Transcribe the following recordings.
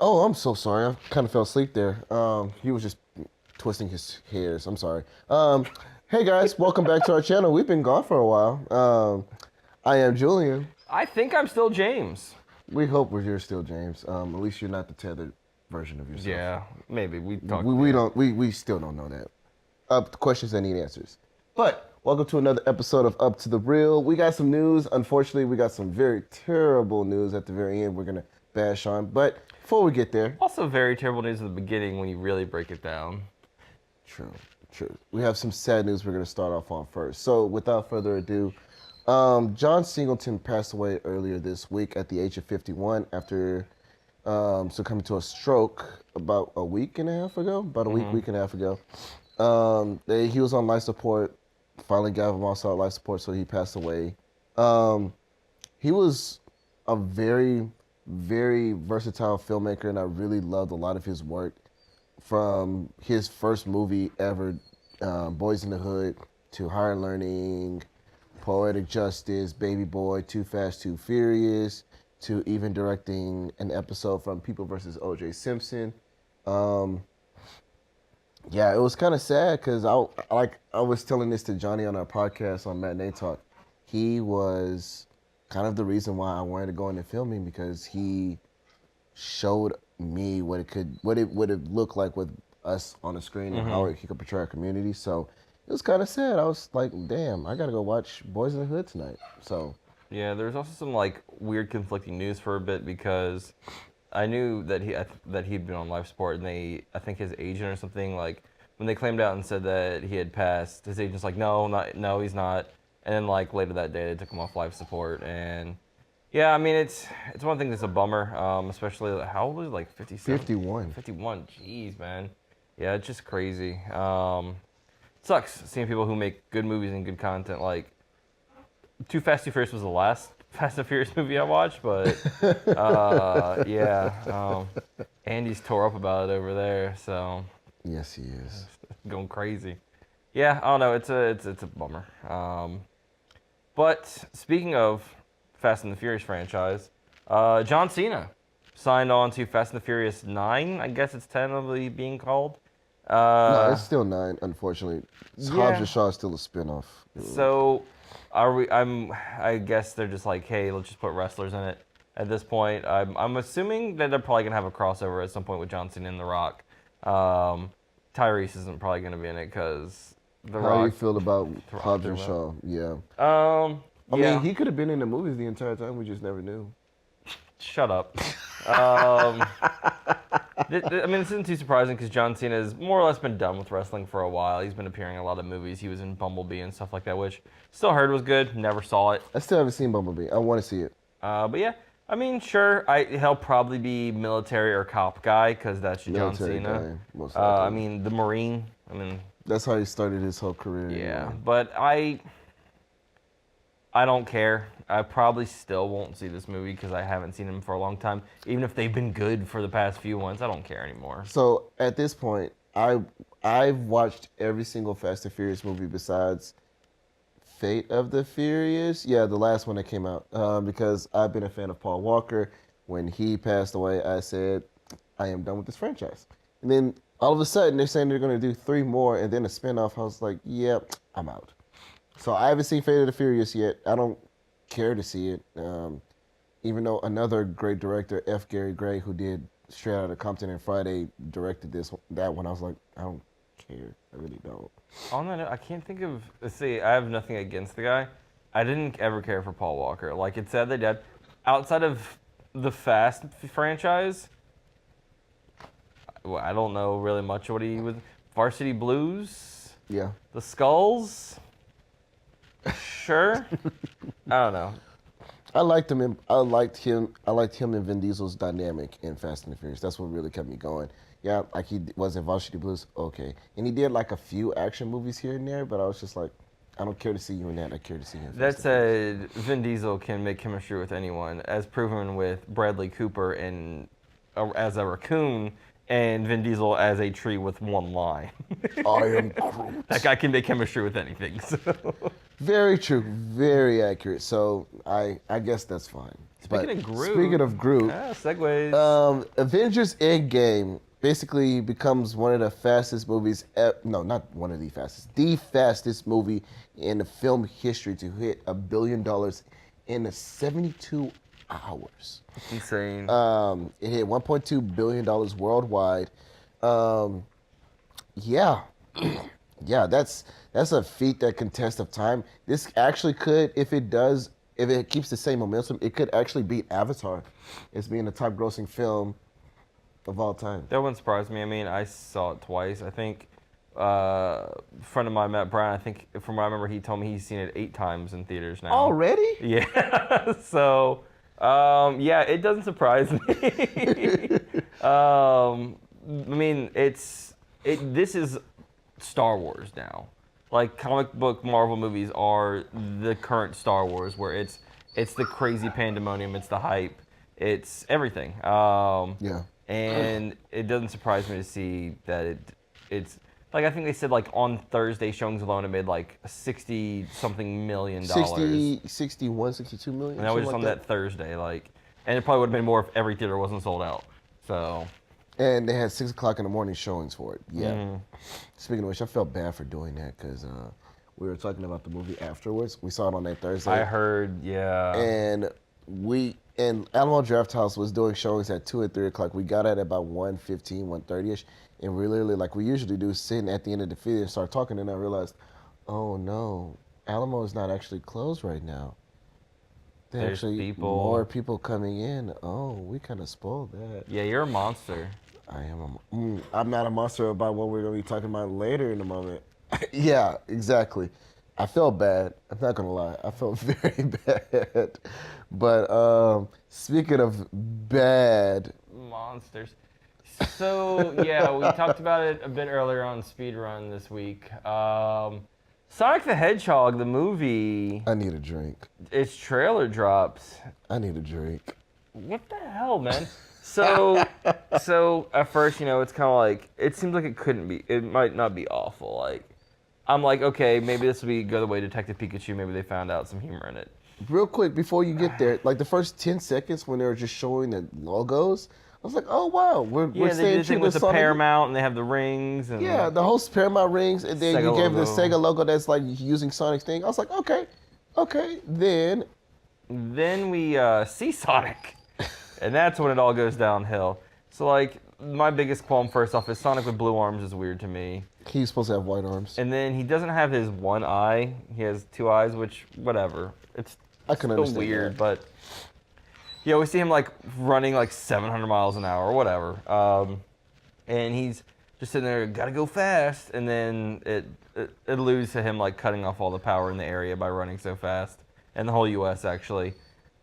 Oh, I'm so sorry. I kind of fell asleep there. He was just twisting his hairs. I'm sorry. Hey guys, welcome back to our channel. We've been gone for a while. I am Julian. I think I'm still James. We hope you're still James. At least you're not the tethered version of yourself. Yeah, maybe we talked. We still don't know that. Questions that need answers. But welcome to another episode of Up to the Real. We got some news. Unfortunately, we got some very terrible news at the very end. We're gonna bash on, but before we get there, Also, very terrible news at the beginning when you really break it down. True. We have some sad news we're going to start off on first. So, without further ado, John Singleton passed away earlier this week at the age of 51 after succumbing to a stroke about a week and a half ago. Week and a half ago. He was on life support, finally got him off life support, so he passed away. He was a very, very versatile filmmaker, and I really loved a lot of his work. From his first movie ever, Boys in the Hood, to Higher Learning, Poetic Justice, Baby Boy, Too Fast, Too Furious, to even directing an episode from People vs. O.J. Simpson. Yeah, it was kind of sad because I was telling this to Johnny on our podcast on Matinee Talk. He was kind of the reason why I wanted to go into filming, because he showed me what it would look like with us on the screen and how he could portray our community. So it was kind of sad. I was like, damn, I gotta go watch Boys in the Hood tonight. So Yeah, there's also some weird conflicting news for a bit, because I knew that he'd been on life support, and I think his agent or something, when they claimed out and said that he had passed, his agent's like, no, he's not. And then later that day they took him off life support. And yeah, I mean, it's one thing that's a bummer, especially, how old was he, 57? 51. 51, jeez, man. Yeah, it's just crazy. Sucks seeing people who make good movies and good content. Too Fast, Too Furious was the last Fast and Furious movie I watched, but yeah, Andy's tore up about it over there, so. Yes, he is. Going crazy. Yeah, I don't know, it's a bummer. But speaking of Fast and the Furious franchise, John Cena signed on to Fast and the Furious 9. I guess it's tentatively being called. No, it's still 9, unfortunately. Hobbs and Shaw is still a spinoff. So, I guess they're just like, hey, let's just put wrestlers in it. At this point, I'm assuming that they're probably gonna have a crossover at some point with John Cena and The Rock. Tyrese isn't probably gonna be in it because The Rock. How do you feel about Hobbs and Shaw? Yeah. I mean, he could have been in the movies the entire time. We just never knew. Shut up. I mean, this isn't too surprising because John Cena has more or less been done with wrestling for a while. He's been appearing in a lot of movies. He was in Bumblebee and stuff like that, which still heard was good. Never saw it. I still haven't seen Bumblebee. I want to see it. But yeah, I mean, sure. He'll probably be military or cop guy because that's John Cena. Guy, most likely. I mean, the Marine. I mean, that's how he started his whole career. Yeah, anyway. but I don't care. I probably still won't see this movie because I haven't seen them for a long time. Even if they've been good for the past few ones, I don't care anymore. So at this point, I've watched every single Fast and Furious movie besides Fate of the Furious. Yeah, the last one that came out. Because I've been a fan of Paul Walker. When he passed away, I said, I am done with this franchise. And then all of a sudden, they're saying they're going to do 3 more and then a spinoff. I was like, yep, I'm out. So I haven't seen Fate of the Furious yet. I don't care to see it. Even though another great director, F. Gary Gray, who did Straight Outta Compton and Friday, directed that one, I was like, I don't care. I really don't. On that note, I can't think of. Let's see, I have nothing against the guy. I didn't ever care for Paul Walker. It's sad they did. Outside of the Fast franchise, I don't know really much of what he was. Varsity Blues. Yeah. The Skulls. Sure. I don't know. I liked him and Vin Diesel's dynamic in Fast and the Furious. That's what really kept me going. Yeah, he was in Varsity Blues. Okay. And he did a few action movies here and there, but I was just like, I don't care to see you in that. I care to see him. That said, Vin Diesel can make chemistry with anyone, as proven with Bradley Cooper as a raccoon and Vin Diesel as a tree with one line. I am Groot. That guy can make chemistry with anything. So. Very true. Very accurate. So I guess that's fine. Speaking of Groot. Speaking of Groot, segues. Avengers Endgame basically becomes one of the fastest movies. No, not one of the fastest. The fastest movie in the film history to hit $1 billion in 72 hours. Insane. It hit $1.2 billion worldwide. Yeah. Yeah, that's a feat that can test of time. This actually could, if it keeps the same momentum, it could actually beat Avatar as being the top grossing film of all time. That wouldn't surprise me. I mean, I saw it twice. I think a friend of mine, Matt Brown, I think from what I remember, he told me he's seen it 8 times in theaters now. Already? Yeah. So, yeah, it doesn't surprise me. I mean, this is Star Wars now. Like comic book Marvel movies are the current Star Wars, where it's the crazy pandemonium, it's the hype, it's everything. Yeah. And it doesn't surprise me to see that it's like, I think they said like on Thursday showings alone it made like 60 something million dollars. 61, 62 million. And that was just on that Thursday, like, and it probably would have been more if every theater wasn't sold out. So. And they had 6 o'clock in the morning showings for it. Yeah. Speaking of which, I felt bad for doing that because we were talking about the movie afterwards. We saw it on that Thursday. I heard, yeah. And Alamo Draft House was doing showings at 2 and 3 o'clock. We got at about 1:15, 1:30ish, and we literally, like we usually do, sitting at the end of the theater and start talking. And I realized, oh no, Alamo is not actually closed right now. There's actually more people coming in. Oh, we kind of spoiled that. Yeah, you're a monster. I am. I'm not a monster about what we're going to be talking about later in a moment. Yeah, exactly. I felt bad. I'm not going to lie. I felt very bad. But speaking of bad. Monsters. So, yeah, we talked about it a bit earlier on Speedrun this week. Sonic the Hedgehog, the movie. I need a drink. Its trailer drops. I need a drink. What the hell, man? So at first, it's kind of like, it seems like it might not be awful. Like, I'm like, okay, maybe this will go the way Detective Pikachu. Maybe they found out some humor in it. Real quick, before you get there, like the first 10 seconds when they were just showing the logos, I was like, oh, wow. We're staying true with the Paramount, and they have the rings. And yeah, the whole Paramount rings, and then you gave the Sega logo that's like using Sonic's thing. I was like, okay. Then we see Sonic. And that's when it all goes downhill. So, like, my biggest qualm first off is Sonic with blue arms is weird to me. He's supposed to have white arms. And then he doesn't have his one eye. He has 2 eyes, which, whatever. It's still weird, but... Yeah, we see him, like, running, like, 700 miles an hour or whatever. And he's just sitting there, gotta go fast. And then it alludes to him, like, cutting off all the power in the area by running so fast. And the whole U.S., actually.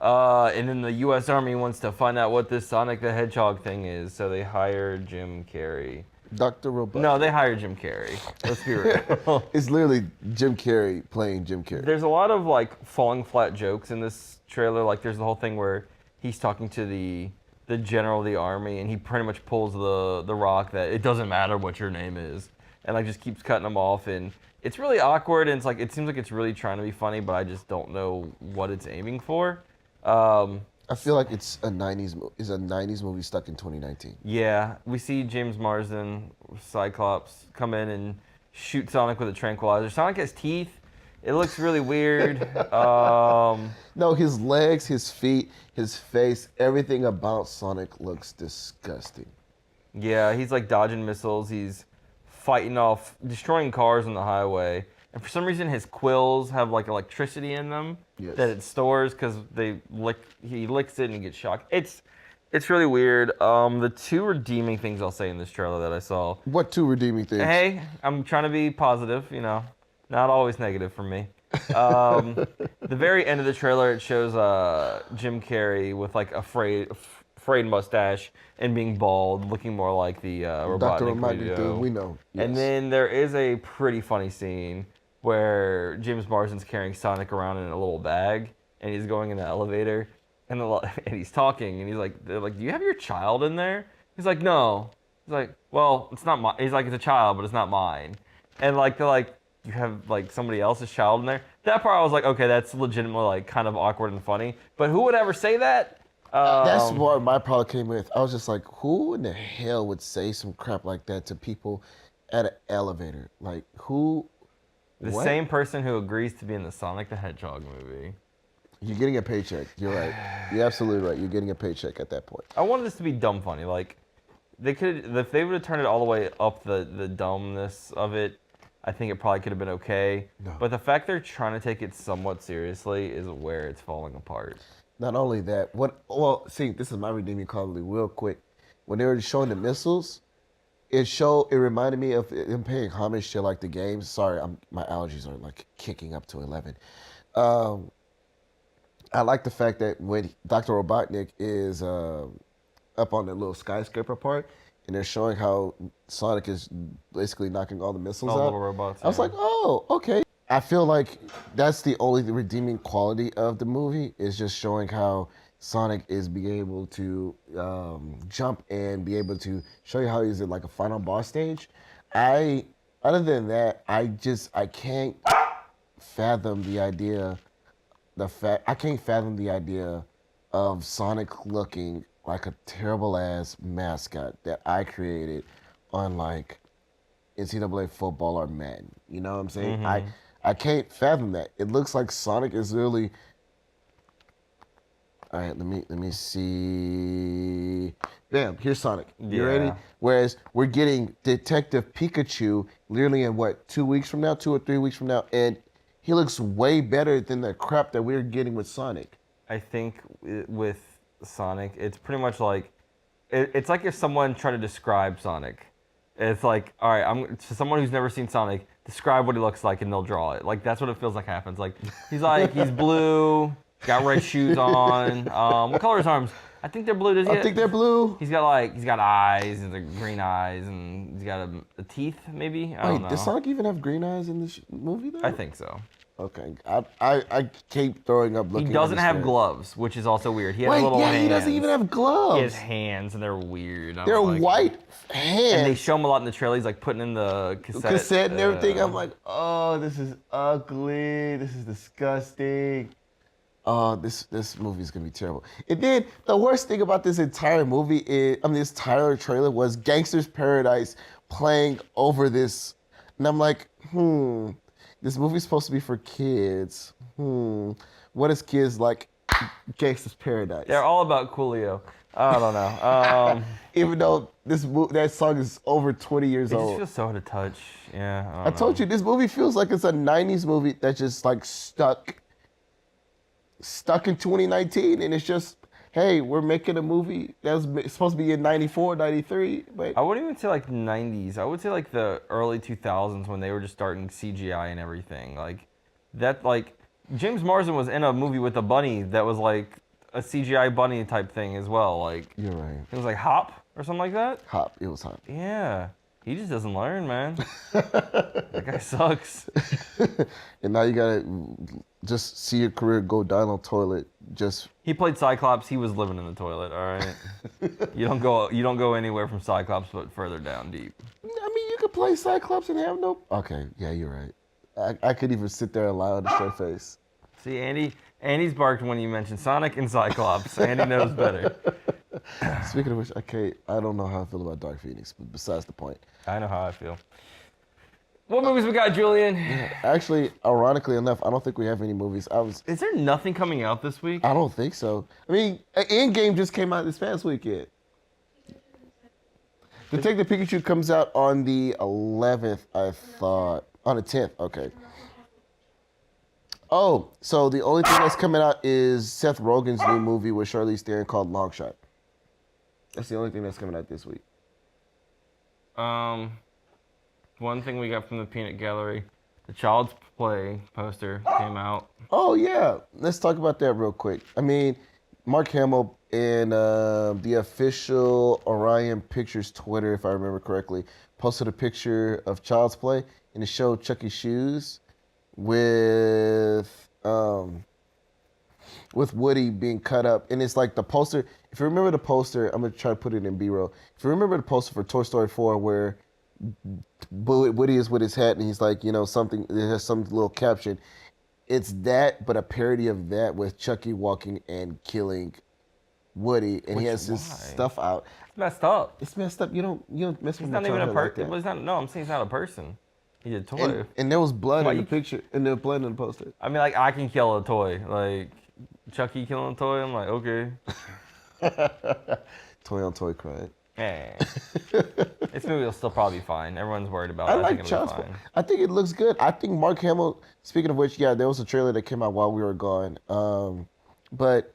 And then the U.S. Army wants to find out what this Sonic the Hedgehog thing is, so they hire Jim Carrey. Dr. Robot. No, they hire Jim Carrey. Let's be real. It's literally Jim Carrey playing Jim Carrey. There's a lot of, like, falling flat jokes in this trailer. Like, there's the whole thing where he's talking to the general of the army, and he pretty much pulls the rock that it doesn't matter what your name is, and, like, just keeps cutting them off. And it's really awkward, and it's like, it seems like it's really trying to be funny, but I just don't know what it's aiming for. I feel like it's a 90s movie stuck in 2019. Yeah, we see James Marsden, Cyclops, come in and shoot Sonic with a tranquilizer. Sonic has teeth. It looks really weird. No, his legs, his feet, his face, everything about Sonic looks disgusting. Yeah, he's like dodging missiles. He's fighting off, destroying cars on the highway. And for some reason, his quills have like electricity in them that it stores because he licks it and he gets shocked. It's really weird. The 2 redeeming things I'll say in this trailer that I saw. What 2 redeeming things? Hey, I'm trying to be positive, not always negative for me. The very end of the trailer, it shows Jim Carrey with like a frayed mustache and being bald, looking more like the Dr. Robotnik, we know. Yes. And then there is a pretty funny scene where James Marsden's carrying Sonic around in a little bag, and he's going in the elevator, and he's talking, and they're like, do you have your child in there? He's like, no. He's like, well, it's not mine. He's like, it's a child, but it's not mine. And like, they're like, you have like somebody else's child in there. That part I was like, okay, that's legitimately like kind of awkward and funny. But who would ever say that? That's what my problem came with. I was just like, who in the hell would say some crap like that to people at an elevator? Like, who? The What? same person who agrees to be in the Sonic the Hedgehog movie. You're getting a paycheck. You're right. You're absolutely right. You're getting a paycheck at that point. I wanted this to be dumb funny. Like, they could, if they would have turned it all the way up the dumbness of it, I think it probably could have been okay. No. But the fact they're trying to take it somewhat seriously is where it's falling apart. Not only that, well, see, this is my redeeming quality real quick. When they were showing the missiles, it reminded me of them paying homage to like the games. Sorry, my allergies are like kicking up to 11. I like the fact that when Dr. Robotnik is up on the little skyscraper part, and they're showing how Sonic is basically knocking all the missiles out. Little robots. I was like, oh, okay. I feel like that's the only redeeming quality of the movie is just showing how Sonic is being able to jump and be able to show you how he's in like a final boss stage. Other than that, I can't fathom the idea. I can't fathom the idea of Sonic looking like a terrible ass mascot that I created on like NCAA football or Madden. You know what I'm saying? Mm-hmm. I can't fathom that. It looks like Sonic is really. All right, let me see. Bam, here's Sonic. You ready? Whereas we're getting Detective Pikachu literally in what, 2 weeks from now, 2 or 3 weeks from now, and he looks way better than the crap that we're getting with Sonic. I think with Sonic, it's pretty much like, it's like if someone tried to describe Sonic. It's like, all right, to someone who's never seen Sonic, describe what he looks like and they'll draw it. Like, that's what it feels like happens. Like, he's blue, got red shoes on. What color are his arms? I think they're blue. I think they're blue. He's got eyes, and the green eyes, and he's got a teeth, maybe? I don't know. Does Sonic even have green eyes in this movie, though? I think so. Okay. I keep throwing up looking. He doesn't have gloves, which is also weird. He has Wait, little hands. he doesn't even have gloves. He has hands, and they're weird. They're white hands. And they show him a lot in the trailer. He's like putting in the cassette and everything. I'm like, oh, this is ugly. This is disgusting. Oh, this movie is gonna be terrible. And then the worst thing about this entire movie this entire trailer was Gangster's Paradise playing over this, and I'm like, this movie's supposed to be for kids. What is kids like? Gangster's Paradise. They're all about Coolio. I don't know. Even though that song is over 20 years old. It just feels so hard to touch. Yeah. I told you, this movie feels like it's a 90s movie that's just like stuck in 2019, and it's just, hey, we're making a movie that was supposed to be in 94, 93. But I wouldn't even say like 90s. I would say like the early 2000s when they were just starting CGI and everything. Like that, like James Marsden was in a movie with a bunny that was like a CGI bunny type thing as well. Like, you're right. It was like Hop or something like that. Hop. It was Hop. Yeah. He just doesn't learn, man. That guy sucks. And now you gotta just see your career go down on toilet. He played Cyclops. He was living in the toilet. All right. You don't go anywhere from Cyclops, but further down deep. I mean, you could play Cyclops and have no. Okay, yeah, you're right. I could even sit there and lie on a straight face. See, Andy's barked when you mentioned Sonic and Cyclops. Andy knows better. Speaking of which, I don't know how I feel about Dark Phoenix, but besides the point. I know how I feel. What movies we got, Julian? Yeah, actually, ironically enough, I don't think we have any movies. Is there nothing coming out this week? I don't think so. I mean, Endgame just came out this past weekend. Detective Pikachu comes out on the 11th, I thought. On the 10th, okay. Oh, so the only thing that's coming out is Seth Rogen's new movie with Charlize Theron called Long Shot. That's the only thing that's coming out this week. One thing we got from the Peanut Gallery, the Child's Play poster came out. Oh, yeah. Let's talk about that real quick. I mean, Mark Hamill and the official Orion Pictures Twitter, if I remember correctly, posted a picture of Child's Play, and it showed Chuck E. Cheese with Woody being cut up. And it's like the poster. If you remember the poster, I'm going to try to put it in B-roll. If you remember the poster for Toy Story 4 where Woody is with his hat, and he's like, something. It has some little caption. It's that, but a parody of that with Chucky walking and killing Woody, and he Which has his why? stuff out. It's messed up. It's messed up. You don't mess He's with my not even a childhood like person. It that. was not. No, I'm saying he's not a person. He's a And toy. and there was blood Why in the you? picture, and there was blood in the poster. I mean, like I can kill a toy. Like Chucky killing a toy. I'm like, okay. Toy on toy crime. Eh. This movie will still probably be fine. Everyone's worried about I it. I think like it'll be Child's Play. fine. I think it looks good. I think Mark Hamill. Speaking of which, yeah, there was a trailer that came out while we were gone. But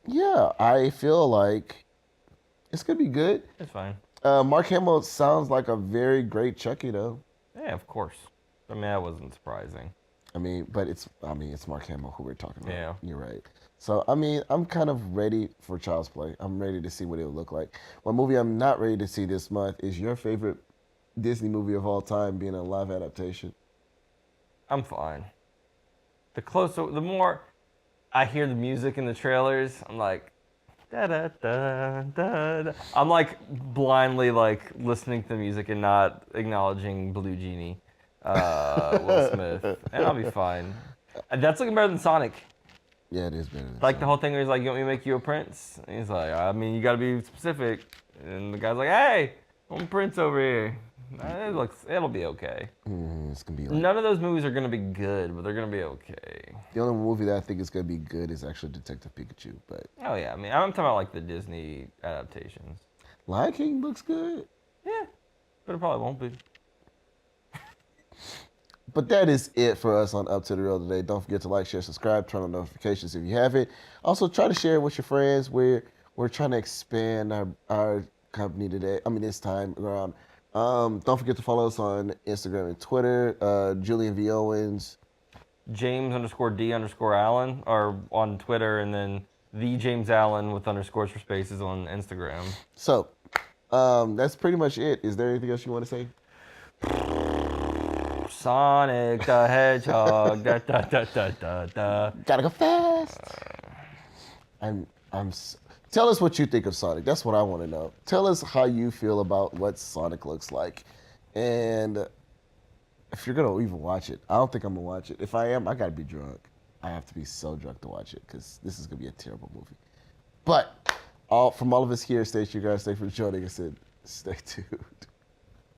yeah, I feel like it's gonna be good. It's fine. Mark Hamill sounds like a very great Chucky, though. Yeah, of course. I mean, that wasn't surprising. It's Mark Hamill who we're talking about. Yeah. You're right. So, I'm kind of ready for Child's Play. I'm ready to see what it'll look like. One movie I'm not ready to see this month is your favorite Disney movie of all time being a live adaptation. I'm fine. The more I hear the music in the trailers, I'm like, da da da da. Da. I'm like blindly like listening to the music and not acknowledging Blue Genie, Will Smith, and I'll be fine. And that's looking better than Sonic. Yeah, it is better than Like the Sonic. whole thing where he's like, "You want me to make you a prince?" And he's like, "I mean, you got to be specific." And the guy's like, "Hey, I'm a prince over here." It'll be okay. It's gonna be like None of those movies are gonna be good, but they're gonna be okay. the only movie that I think is gonna be good is actually Detective Pikachu. But Oh yeah, I mean, I'm talking about like the Disney adaptations. Lion King looks good. Yeah, but it probably won't be. But that is it for us on Up to the Real today. Don't forget to like, share, subscribe, turn on notifications if you haven't. Also, try to share it with your friends. We're trying to expand our company today. This time around. Don't forget to follow us on Instagram and Twitter. Julian V. Owens. James_D_Allen are on Twitter, and then the James Allen with underscores for spaces on Instagram. So, that's pretty much it. Is there anything else you want to say? Sonic the Hedgehog. Da, da, da, da, da, da. Gotta go fast. Tell us what you think of Sonic. That's what I want to know. Tell us how you feel about what Sonic looks like, and if you're gonna even watch it. I don't think I'm gonna watch it. If I am, I gotta be drunk. I have to be so drunk to watch it because this is gonna be a terrible movie. But from all of us here, stay tuned, guys. Thanks for joining us and stay tuned.